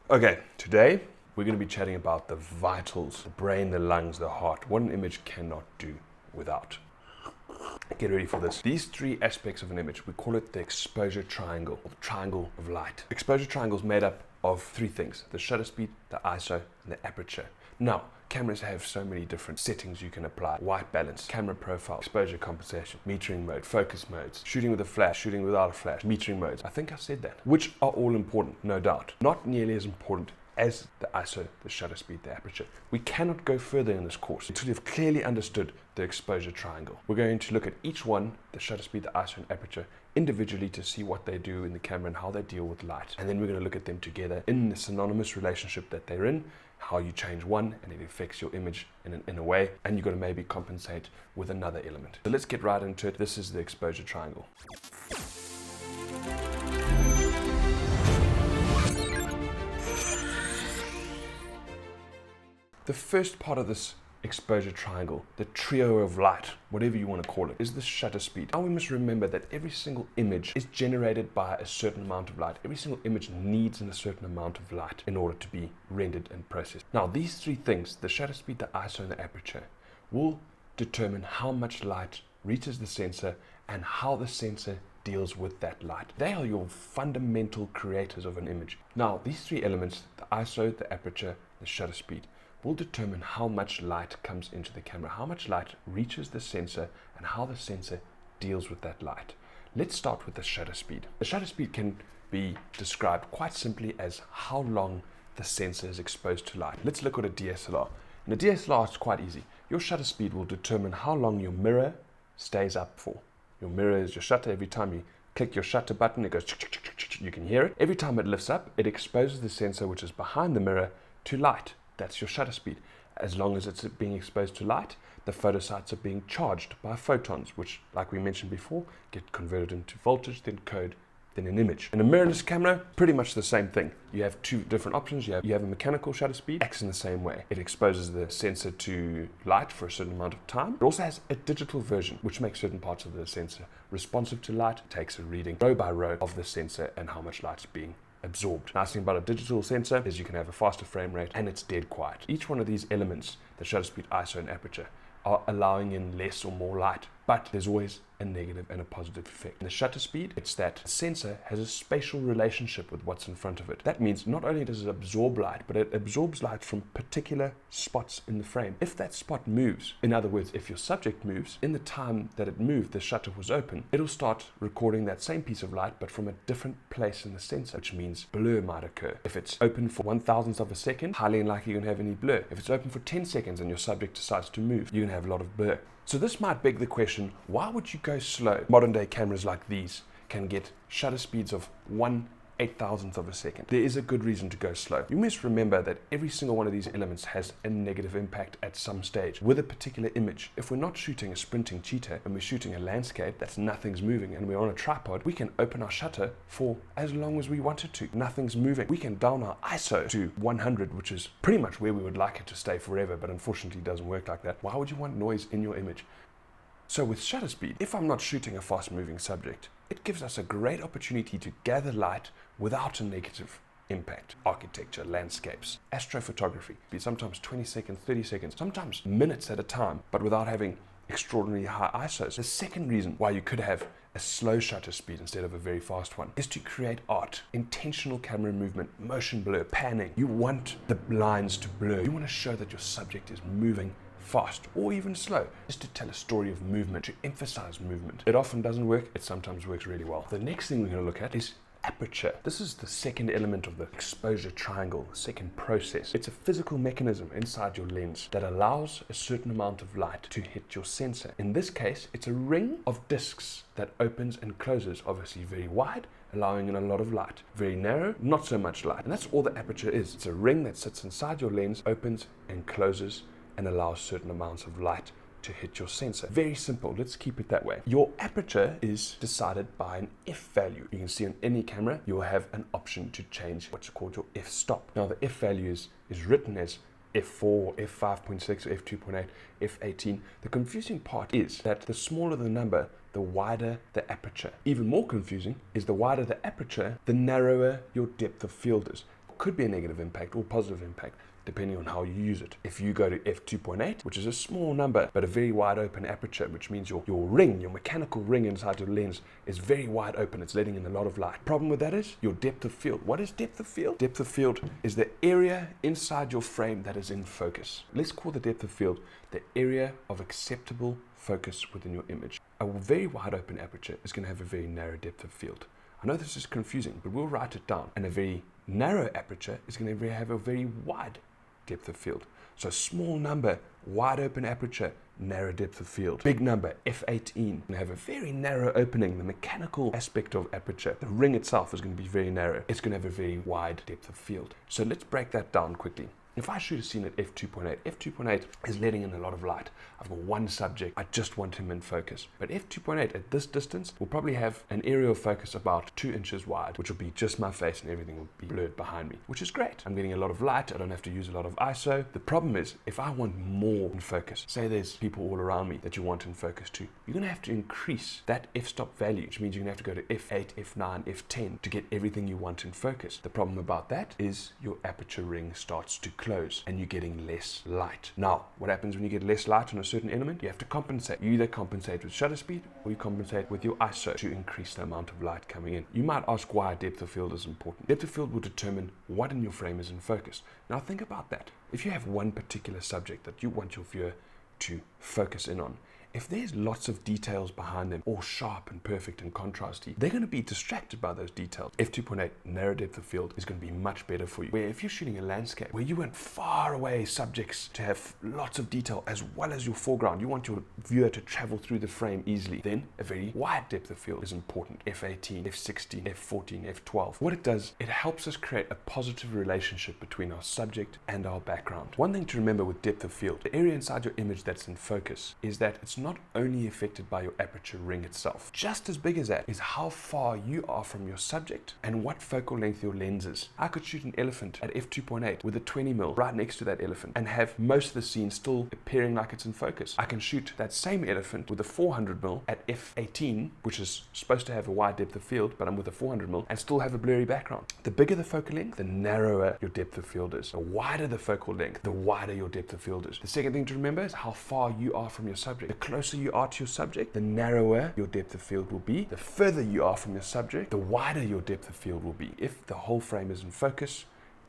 Okay, today we're going to be chatting about the vitals, the brain, the lungs, the heart, what an image cannot do without. Get ready for this. These three aspects of an image, we call it the exposure triangle, or the triangle of light. Exposure triangle is made up of three things: the shutter speed, the ISO, and the aperture. Now, cameras have so many different settings you can apply: white balance, camera profile, exposure compensation, metering mode, focus modes, shooting with a flash, shooting without a flash, metering modes. I think I said that, which are all important, no doubt. Not nearly as important as the ISO, the shutter speed, the aperture. We cannot go further in this course until you've clearly understood the exposure triangle. We're going to look at each one, the shutter speed, the ISO, and aperture, individually to see what they do in the camera and how they deal with light. And then we're going to look at them together in the synonymous relationship that they're in, how you change one and it affects your image in a way, and you've got to maybe compensate with another element. So let's get right into it. This is the exposure triangle. The first part of this exposure triangle, the trio of light, whatever you want to call it, is the shutter speed. Now we must remember that every single image is generated by a certain amount of light. Every single image needs a certain amount of light in order to be rendered and processed. Now these three things, the shutter speed, the ISO, and the aperture, will determine how much light reaches the sensor and how the sensor deals with that light. They are your fundamental creators of an image. Now these three elements, the ISO, the aperture, the shutter speed, will determine how much light comes into the camera, how much light reaches the sensor, and how the sensor deals with that light. Let's start with the shutter speed. The shutter speed can be described quite simply as how long the sensor is exposed to light. Let's look at a DSLR. In a DSLR, it's quite easy. Your shutter speed will determine how long your mirror stays up for. Your mirror is your shutter. Every time you click your shutter button, it goes, you can hear it. Every time it lifts up, it exposes the sensor, which is behind the mirror, to light. That's your shutter speed. As long as it's being exposed to light, the photosites are being charged by photons, which, like we mentioned before, get converted into voltage, then code, then an image. In a mirrorless camera, pretty much the same thing. You have two different options. You have a mechanical shutter speed, acts in the same way. It exposes the sensor to light for a certain amount of time. It also has a digital version, which makes certain parts of the sensor responsive to light. It takes a reading row by row of the sensor and how much light is being absorbed. Nice thing about a digital sensor is you can have a faster frame rate and it's dead quiet. Each one of these elements, the shutter speed, ISO, and aperture, are allowing in less or more light, but there's always a negative and a positive effect. In the shutter speed, it's that the sensor has a spatial relationship with what's in front of it. That means not only does it absorb light, but it absorbs light from particular spots in the frame. If that spot moves, in other words, if your subject moves, in the time that it moved, the shutter was open, it'll start recording that same piece of light, but from a different place in the sensor, which means blur might occur. If it's open for 1,000th of a second, highly unlikely you're going to have any blur. If it's open for 10 seconds and your subject decides to move, you're going to have a lot of blur. So this might beg the question, why would you go slow? Modern day cameras like these can get shutter speeds of 1/8,000th of a second. There is a good reason to go slow. You must remember that every single one of these elements has a negative impact at some stage with a particular image. If we're not shooting a sprinting cheetah and we're shooting a landscape that's nothing's moving and we're on a tripod, we can open our shutter for as long as we wanted to. Nothing's moving. We can down our ISO to 100, which is pretty much where we would like it to stay forever, but unfortunately it doesn't work like that. Why would you want noise in your image? So with shutter speed, if I'm not shooting a fast moving subject, it gives us a great opportunity to gather light without a negative impact. Architecture, landscapes, astrophotography, be sometimes 20 seconds, 30 seconds, sometimes minutes at a time, but without having extraordinarily high ISOs. The second reason why you could have a slow shutter speed instead of a very fast one is to create art, intentional camera movement, motion blur, panning. You want the lines to blur. You want to show that your subject is moving fast or even slow, just to tell a story of movement, to emphasize movement. It often doesn't work, it sometimes works really well. The next thing we're going to look at is aperture. This is the second element of the exposure triangle, the second process. It's a physical mechanism inside your lens that allows a certain amount of light to hit your sensor. In this case, it's a ring of discs that opens and closes, obviously very wide, allowing in a lot of light. Very narrow, not so much light. And that's all the aperture is. It's a ring that sits inside your lens, opens and closes, and allows certain amounts of light to hit your sensor. Very simple, let's keep it that way. Your aperture is decided by an f value. You can see on any camera, you'll have an option to change what's called your f-stop. Now the f value is written as f4, f5.6, f2.8, f18. The confusing part is that the smaller the number, the wider the aperture. Even more confusing is the wider the aperture, the narrower your depth of field is. could be a negative impact or positive impact, depending on how you use it. If you go to f2.8, which is a small number, but a very wide open aperture, which means your ring, your mechanical ring inside your lens is very wide open. It's letting in a lot of light. Problem with that is your depth of field. What is depth of field? Depth of field is the area inside your frame that is in focus. Let's call the depth of field the area of acceptable focus within your image. A very wide open aperture is going to have a very narrow depth of field. I know this is confusing, but we'll write it down. And a very narrow aperture is going to have a very wide depth of field. So small number, wide open aperture, narrow depth of field. Big number, f18, going to have a very narrow opening. The mechanical aspect of aperture, the ring itself is going to be very narrow. It's going to have a very wide depth of field. So let's break that down quickly. If I shoot a scene at f2.8, f2.8 is letting in a lot of light. I've got one subject, I just want him in focus. But f2.8 at this distance will probably have an area of focus about 2 inches wide, which will be just my face and everything will be blurred behind me, which is great. I'm getting a lot of light, I don't have to use a lot of ISO. The problem is, if I want more in focus, say there's people all around me that you want in focus too, you're gonna have to increase that f-stop value, which means you're gonna have to go to f8, f9, f10 to get everything you want in focus. The problem about that is your aperture ring starts to close and you're getting less light. Now, what happens when you get less light on a certain element? You have to compensate. You either compensate with shutter speed or you compensate with your ISO to increase the amount of light coming in. You might ask why depth of field is important. Depth of field will determine what in your frame is in focus. Now think about that. If you have one particular subject that you want your viewer to focus in on, if there's lots of details behind them, all sharp and perfect and contrasty, they're going to be distracted by those details. F2.8, narrow depth of field, is going to be much better for you. Where if you're shooting a landscape, where you want far away subjects to have lots of detail as well as your foreground, you want your viewer to travel through the frame easily, then a very wide depth of field is important. F18, F16, F14, F12. What it does, it helps us create a positive relationship between our subject and our background. One thing to remember with depth of field, the area inside your image that's in focus, is that it's not only affected by your aperture ring itself. Just as big as that is how far you are from your subject and what focal length your lens is. I could shoot an elephant at f2.8 with a 20mm right next to that elephant and have most of the scene still appearing like it's in focus. I can shoot that same elephant with a 400mm at f18, which is supposed to have a wide depth of field, but I'm with a 400mm and still have a blurry background. The bigger the focal length, the narrower your depth of field is. The wider the focal length, the wider your depth of field is. The second thing to remember is how far you are from your subject. The closer you are to your subject, the narrower your depth of field will be. The further you are from your subject, the wider your depth of field will be. If the whole frame is in focus,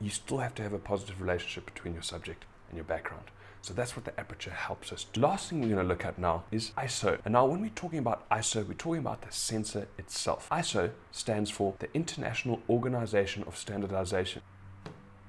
you still have to have a positive relationship between your subject and your background. So that's what the aperture helps us do. Last thing we're going to look at now is ISO. And now when we're talking about ISO, we're talking about the sensor itself. ISO stands for the International Organization of Standardization.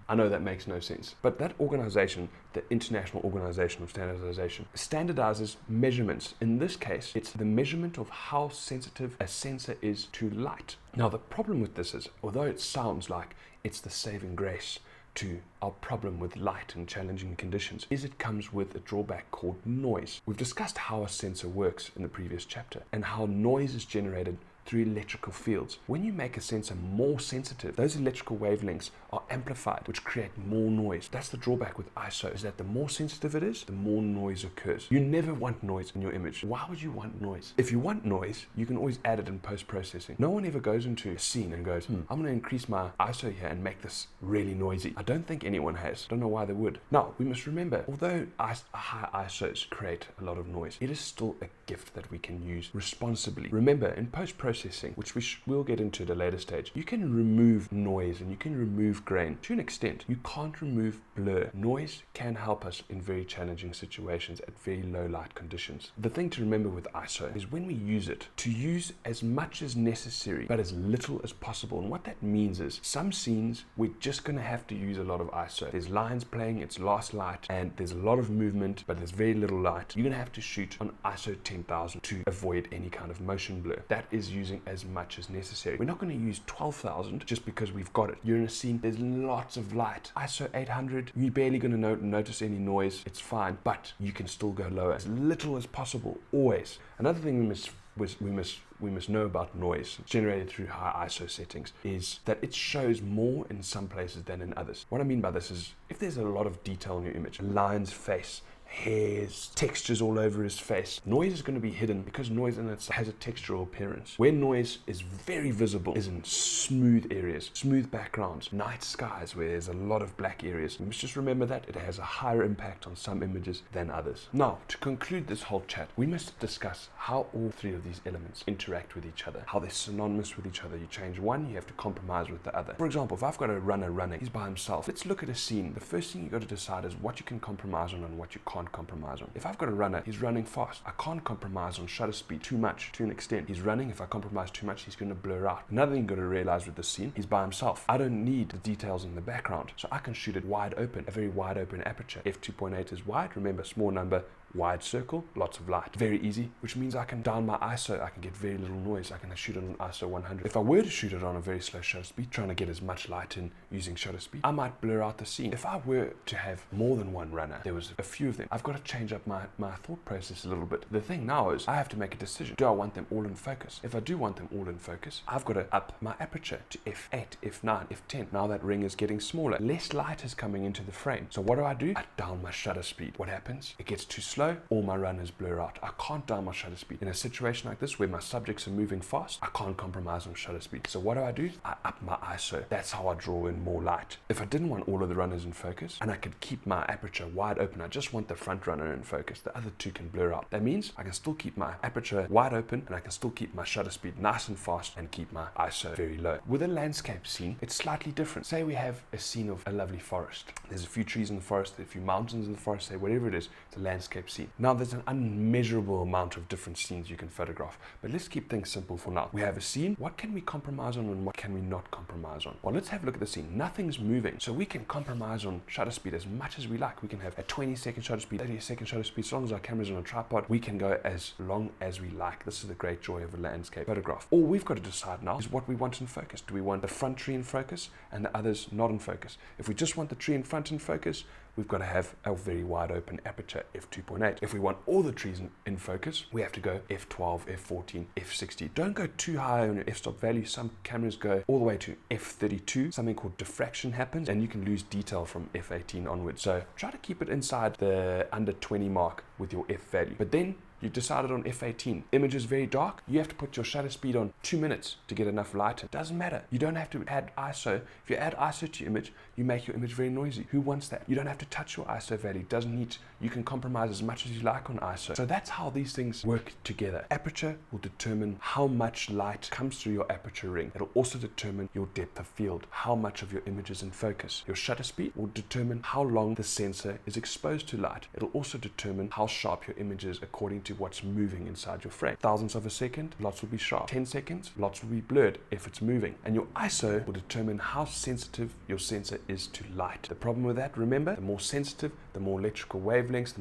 I know that makes no sense, but that organization, the International Organization of Standardization, standardizes measurements. In this case, it's the measurement of how sensitive a sensor is to light. Now, the problem with this is, although it sounds like it's the saving grace to our problem with light and challenging conditions, is it comes with a drawback called noise. We've discussed how a sensor works in the previous chapter and how noise is generated through electrical fields. When you make a sensor more sensitive, those electrical wavelengths are amplified, which create more noise. That's the drawback with ISO, is that the more sensitive it is, the more noise occurs. You never want noise in your image. Why would you want noise? If you want noise, you can always add it in post-processing. No one ever goes into a scene and goes, I'm going to increase my ISO here and make this really noisy. I don't think anyone has. I don't know why they would. Now, we must remember, although high ISOs create a lot of noise, it is still a gift that we can use responsibly. Remember, in post-processing, which we'll get into at a later stage, you can remove noise and you can remove grain. To an extent, you can't remove blur. Noise can help us in very challenging situations at very low light conditions. The thing to remember with ISO is when we use it, to use as much as necessary, but as little as possible. And what that means is some scenes, we're just going to have to use a lot of ISO. There's lines playing, it's last light, and there's a lot of movement, but there's very little light. You're going to have to shoot on ISO 10,000 to avoid any kind of motion blur. That is using as much as necessary. We're not going to use 12,000 just because we've got it. You're in a scene, there's lots of light. ISO 800, you're barely going to notice any noise. It's fine, but you can still go lower. As little as possible, always. Another thing we must know about noise generated through high ISO settings is that it shows more in some places than in others. What I mean by this is if there's a lot of detail in your image, a lion's face, hairs, textures all over his face. Noise is going to be hidden because noise in itself has a textural appearance. Where noise is very visible is in smooth areas, smooth backgrounds, night skies where there's a lot of black areas. You must just remember that it has a higher impact on some images than others. Now, to conclude this whole chat, we must discuss how all three of these elements interact with each other, how they're synonymous with each other. You change one, you have to compromise with the other. For example, if I've got a runner running, he's by himself. Let's look at a scene. The first thing you got to decide is what you can compromise on and what you can't compromise on. If I've got a runner, he's running fast. I can't compromise on shutter speed too much, to an extent. He's running. If I compromise too much, he's going to blur out. Another thing you've got to realize with this scene, he's by himself. I don't need the details in the background, so I can shoot it wide open, a very wide open aperture. F2.8 is wide. Remember, small number, wide circle, lots of light. Very easy, which means I can down my ISO. I can get very little noise. I can shoot it on ISO 100. If I were to shoot it on a very slow shutter speed, trying to get as much light in using shutter speed, I might blur out the scene. If I were to have more than one runner, there was a few of them, I've got to change up my thought process a little bit. The thing now is I have to make a decision. Do I want them all in focus? If I do want them all in focus, I've got to up my aperture to f8, f9, f10. Now that ring is getting smaller. Less light is coming into the frame. So what do? I down my shutter speed. What happens? It gets too slow. All my runners blur out. I can't down my shutter speed. In a situation like this where my subjects are moving fast, I can't compromise on shutter speed. So what do? I up my ISO. That's how I draw in more light. If I didn't want all of the runners in focus and I could keep my aperture wide open, I just want the front runner in focus. The other two can blur out. That means I can still keep my aperture wide open and I can still keep my shutter speed nice and fast and keep my ISO very low. With a landscape scene, it's slightly different. Say we have a scene of a lovely forest. There's a few trees in the forest, a few mountains in the forest, say whatever it is, it's a landscape scene. Now there's an unmeasurable amount of different scenes you can photograph, but let's keep things simple for now. We have a scene. What can we compromise on and what can we not compromise on? Well, let's have a look at the scene. Nothing's moving, so we can compromise on shutter speed as much as we like. We can have a 20-second shutter speed, 30-second shutter speed. As long as our camera's on a tripod, we can go as long as we like. This is the great joy of a landscape photograph. All we've got to decide now is what we want in focus. Do we want the front tree in focus and the others not in focus? If we just want the tree in front in focus, we've got to have a very wide open aperture, f2.8. If we want all the trees in focus, we have to go f12, f14, f60. Don't go too high on your f-stop value. Some cameras go all the way to f32. Something called diffraction happens and you can lose detail from f18 onwards. So try to keep it inside the under 20 mark with your f value. But then you've decided on f18. Image is very dark. You have to put your shutter speed on 2 minutes to get enough light. It doesn't matter. You don't have to add ISO. If you add ISO to your image, you make your image very noisy. Who wants that? You don't have to touch your ISO value. It doesn't need to. You can compromise as much as you like on ISO. So that's how these things work together. Aperture will determine how much light comes through your aperture ring. It'll also determine your depth of field, how much of your image is in focus. Your shutter speed will determine how long the sensor is exposed to light. It'll also determine how sharp your image is according to what's moving inside your frame. Thousandths of a second, lots will be sharp. 10 seconds, lots will be blurred if it's moving. And your ISO will determine how sensitive your sensor is to light. The problem with that, remember, the more sensitive, the more electrical wavelengths,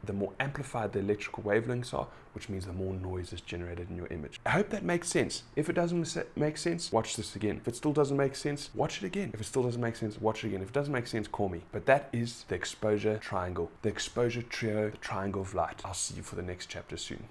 the more amplified the electrical wavelengths are, which means the more noise is generated in your image. I hope that makes sense. If it doesn't make sense, watch this again. If it still doesn't make sense, watch it again. If it still doesn't make sense, watch it again. If it doesn't make sense, call me. But that is the exposure triangle, the exposure trio, the triangle of light. I'll see you for the next chapter soon.